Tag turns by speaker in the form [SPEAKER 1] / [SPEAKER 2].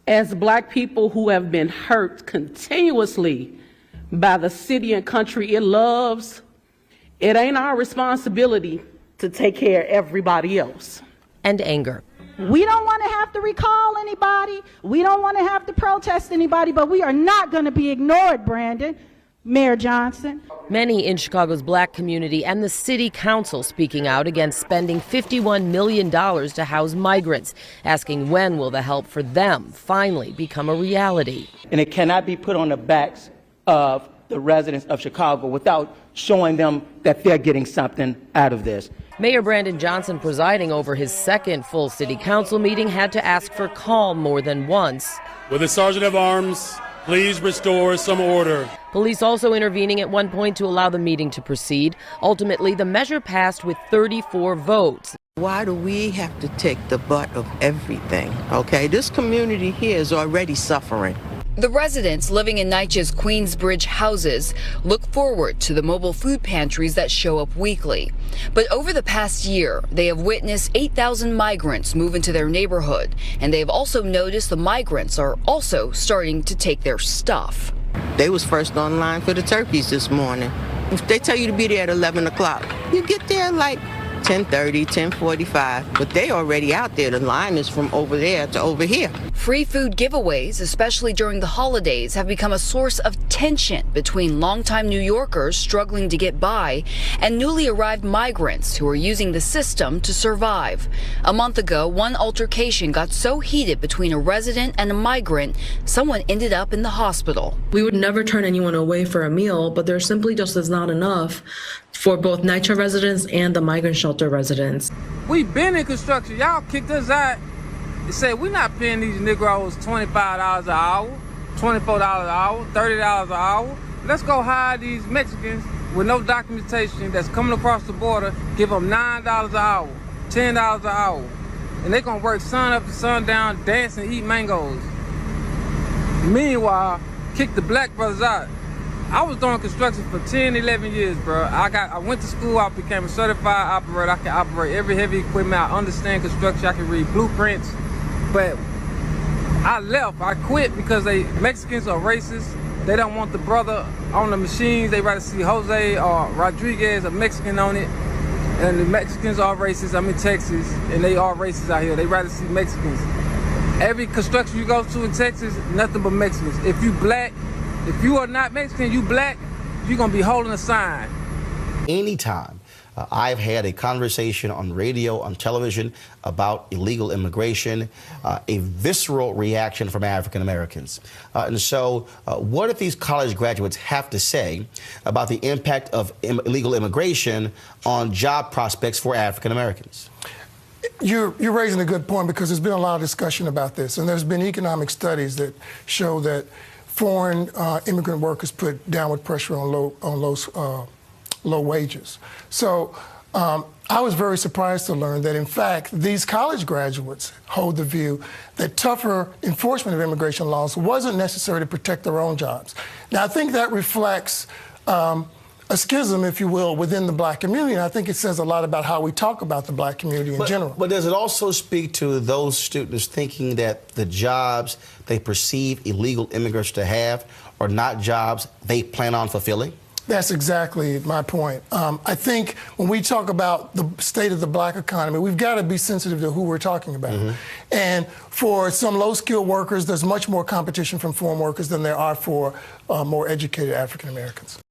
[SPEAKER 1] As Black people who have been hurt continuously by the city and country it loves, it ain't our responsibility to take care of everybody else.
[SPEAKER 2] And anger.
[SPEAKER 3] We don't want to have to recall anybody. We don't want to have to protest anybody, but we are not going to be ignored, Brandon. Mayor Johnson.
[SPEAKER 2] Many in Chicago's Black community and the city council speaking out against spending $51 million to house migrants, asking when will the help for them finally become a reality.
[SPEAKER 4] And it cannot be put on the backs of the residents of Chicago without showing them that they're getting something out of this.
[SPEAKER 2] Mayor Brandon Johnson, presiding over his second full city council meeting, had to ask for calm more than once.
[SPEAKER 5] Will the Sergeant of Arms please restore some order?
[SPEAKER 2] Police also intervening at one point to allow the meeting to proceed. Ultimately, the measure passed with 34 votes.
[SPEAKER 6] Why do we have to take the butt of everything? Okay, this community here is already suffering.
[SPEAKER 7] The residents living in NYCHA's Queensbridge houses look forward to the mobile food pantries that show up weekly. But over the past year, they have witnessed 8,000 migrants move into their neighborhood, and they have also noticed the migrants are also starting to take their stuff.
[SPEAKER 6] They was first online for the turkeys this morning. If they tell you to be there at 11 o'clock, you get there like 10:30, 10:45, but they already out there. The line is from over there to over here.
[SPEAKER 7] Free food giveaways, especially during the holidays, have become a source of tension between longtime New Yorkers struggling to get by and newly arrived migrants who are using the system to survive. A month ago, one altercation got so heated between a resident and a migrant, someone ended up in the hospital.
[SPEAKER 8] We would never turn anyone away for a meal, but there simply just is not enough for both NYCHA residents and the migrant shelter residents.
[SPEAKER 9] We been in construction. Y'all kicked us out and said we're not paying these Negroes $25 an hour, $24 an hour, $30 an hour. Let's go hire these Mexicans with no documentation that's coming across the border, give them $9 an hour, $10 an hour. And they're gonna work sun up to sundown, dance and eat mangoes. Meanwhile, kick the Black brothers out. I was doing construction for 10, 11 years, bro. I went to school, I became a certified operator. I can operate every heavy equipment. I understand construction, I can read blueprints. But I left, I quit because Mexicans are racist. They don't want the brother on the machines. They rather see Jose or Rodriguez, a Mexican on it. And the Mexicans are racist. I'm in Texas, and they are racist out here. They rather see Mexicans. Every construction you go to in Texas, nothing but Mexicans. If you black, if you are not Mexican, you black, you're gonna be holding a sign.
[SPEAKER 10] Anytime I've had a conversation on radio, on television about illegal immigration, a visceral reaction from African Americans. And so what if these college graduates have to say about the impact of illegal immigration on job prospects for African Americans?
[SPEAKER 11] You're raising a good point, because there's been a lot of discussion about this, and there's been economic studies that show that foreign immigrant workers put downward pressure on low wages. So I was very surprised to learn that, in fact, these college graduates hold the view that tougher enforcement of immigration laws wasn't necessary to protect their own jobs. Now, I think that reflects a schism, if you will, within the Black community. And I think it says a lot about how we talk about the Black community in general.
[SPEAKER 10] But does it also speak to those students thinking that the jobs they perceive illegal immigrants to have are not jobs they plan on fulfilling?
[SPEAKER 11] That's exactly my point. I think when we talk about the state of the Black economy, we've got to be sensitive to who we're talking about. And for some low-skilled workers, there's much more competition from foreign workers than there are for more educated African Americans.